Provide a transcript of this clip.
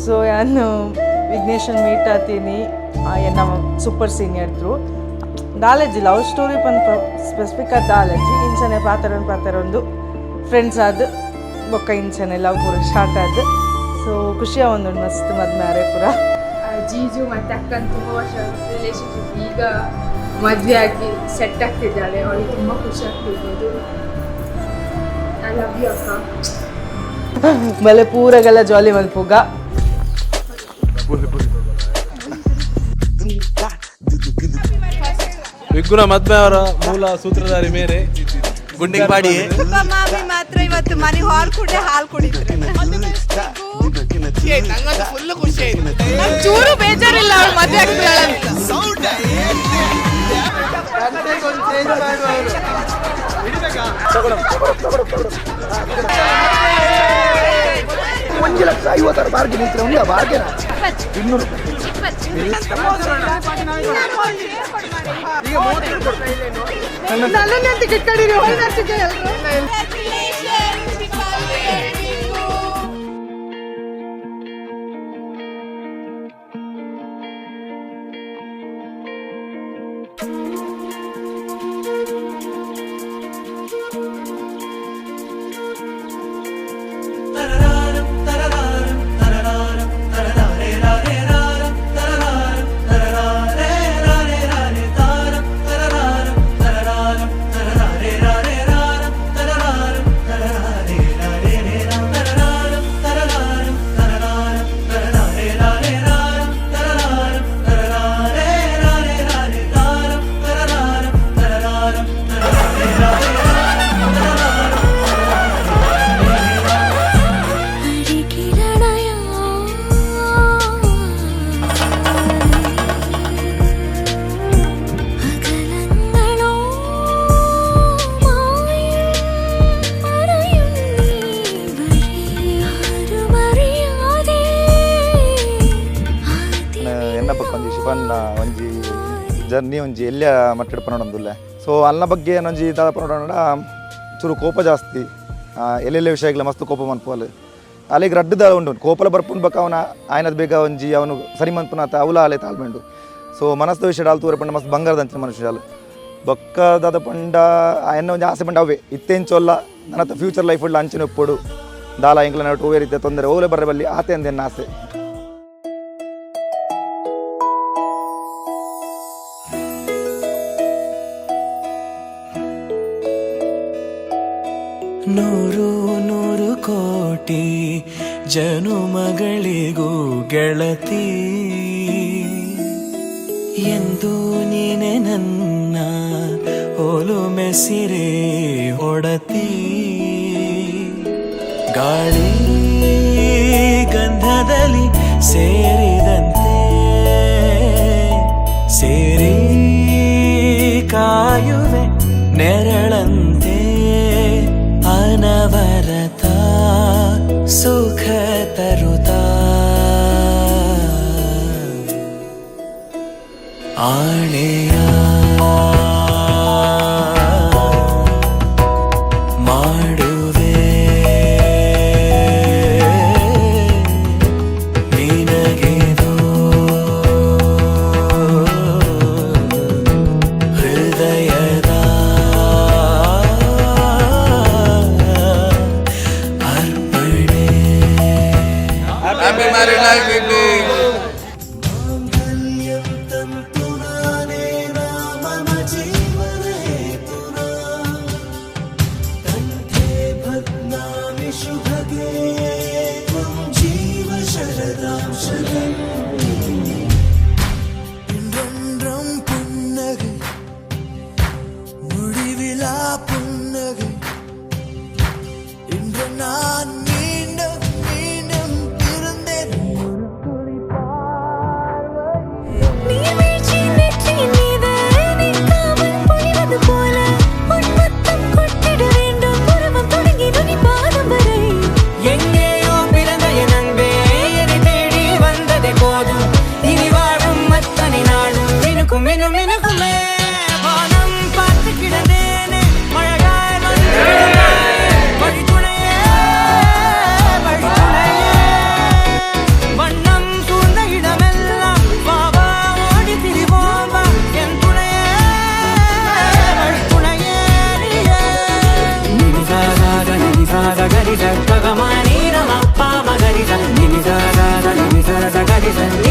So ನಾನು ವಿಘ್ನೇಶನ್ meet ಆತೀನಿ ನಮ್ಮ ಸೂಪರ್ ಸೀನಿಯರ್ ಥ್ರೂ ದಾಲಜ್ಜಿ ಲವ್ ಸ್ಟೋರಿ ಪಂತ ಸ್ಪೆಸಿಫಿಕ್ ಆದ ದಾಲಜ್ಜಿ ಇಂಚನೆ ಪಾತ್ರ ಫ್ರೆಂಡ್ಸ್ ಆದ ಬೊಕ್ಕ ಇಂಚನೆ ಲವ್ ಪೂರ ಸ್ಟಾರ್ಟ್ ಆದ ಸೊ ಖುಷಿ ಒಂದು ಮಸ್ತ್ ಮದ್ವೆ ಪೂರ ಜೀಜು ಮತ್ತು ಅಕ್ಕನ ತುಂಬ ವರ್ಷ ರಿಲೇಷನ್ಶಿಪ್ ಈಗ ಮದುವೆ ಆಗಿ ಸೆಟ್ ಆಗ್ತಿದ್ದಾಳೆ ಅವಳಿಗೆ ತುಂಬ ಖುಷಿ ಆಗ್ತಿರ್ಬೋದು. ಐ ಲವ್ ಯು ಅಕ್ಕ. ಬಲೆ ಪೂರಗೆಲ್ಲ ಜಾಲಿ ಮಲ್ಪುಗ ವಿಗ್ಗುನ ಮದ್ವೆ ಅವರ ಮೂಲ ಸೂತ್ರಧಾರಿ ಮೇರೆ ಗುಂಡಿಗೆ ಬಾಡಿ ಮಾಮಿ ಮಾತ್ರ ಇವತ್ತು ಮನೆ ಹಾಲ್ ಕುಡ್ದೆ ಹಾಲು ಕುಡಿದ್ರು. ಫುಲ್ ಖುಷಿ ಆಯ್ತು. ಚೂರು ಬೇಜಾರಿಲ್ಲ ಅವ್ರು ಮದುವೆ ಆಗ್ತಿದ್ದಾಳೆ ಅಂತ. 1,50,000 ಬಾರ್ಗೇನ್ ಇತ್ತು ಒಂದು ಬಾರ್ಗೇನ 200 ಈಗ 30 ಕೊಡ್ತಾ ಇಲ್ಲೇನು ನಲ್ಲನೆ ಅಂತ ಕಿಟ್ಕಡಿರಿ ಹೋಗಿ ನರ್ಸಿಗೆ ಎಲ್ಲರೂ ಒಂಜಿ ಜರ್ನಿ ಒಂಜಿ ಎಲ್ಲ್ಯ ಮಟ್ಟಡ್ ಪನೊಂದುಲ್ಲೆ ಸೊ ಅಲ್ನ ಬಗ್ಗೆ ಒಂಜಿ ದಾದ ಪನೊಡ ಚೂರು ಕೋಪ ಜಾಸ್ತಿ ಎಲ್ಲೆಲ್ಲ ವಿಷಯಗಳ ಮಸ್ತ್ ಕೋಪ ಮನ್ಪುವಲ್ ಅಲ್ಲಿಗೆ ರಡ್ಡದ ಉಂಡು ಕೋಪಲ ಬರ್ಪುಂಡು ಬಕ್ಕ ಅವನ ಆಯ್ನದ ಬೇಗ ಒಂಜಿ ಅವನು ಸರಿ ಮನ್ಪುನಾತ ಅವಲ ಅಲೆ ತಾಳ್ಮೆಂಡು ಸೊ ಮನಸ್ಸದ ವಿಷಯ ಆಲ್ ತೂರ ಪಂಡ ಮಸ್ತ್ ಬಂಗಾರದಂಚಿನ ಮನುಷ್ಯಾಲು ಬೊಕ್ಕ ದಾದ ಪಂಡ ಎನ್ನ ಒಂಜಿ ಆಸೆ ಪಂಡ ಅವೇ ಇತ್ತೆಂಚೊಲ್ಲ ನನ್ನ ಫ್ಯೂಚರ್ ಲೈಫ್ ಉಳ್ಳ ಅಂಚಿನ ಒಪ್ಪೋಡು ದಾಲ ಇಂಗ್ಲ ನಟ್ಟು ಓವೇ ರೀತಿಯ ತೊಂದರೆ ಓಲೆ ಬರ್ರೆ ಬಲ್ಲಿ ಆತೆ ಅಂದೇನು ಆಸೆ. ನೂರು ನೂರು ಕೋಟಿ ಜನುಮಗಳಿಗೂ ಗೆಳತಿ ಎಂದು ನೀನೆ ನನ್ನ ಓಲು ಮೆಸಿರೆ ಹೊಡತಿ ಗಾಳಿ ಗಂಧದಲ್ಲಿ ಸೇರಿದಂತೆ ಸೇರಿ ಕಾಯುವೆ ನೆರಳಂತೆ ಅನವರತ ಸುಖ ತರುತ್ತಾ ಆಣೆಯ ಮಾಡುವೆ ನಿನಗೆದು ಹೃದಯದ ಅರ್ಪಣೆ. Happy married life, baby. மினுக்குமே வானம் பார்த்து கிடந்தேனே மழை ಗರಿ ಸ ಗ ಮ ನೀ ರ ಮ ಪ ಮ ಗರಿ ಸ ನಿ ನಿ ಸ ಸ ಸ ನಿ ನಿ ಸ ಸ ಗರಿ ಸ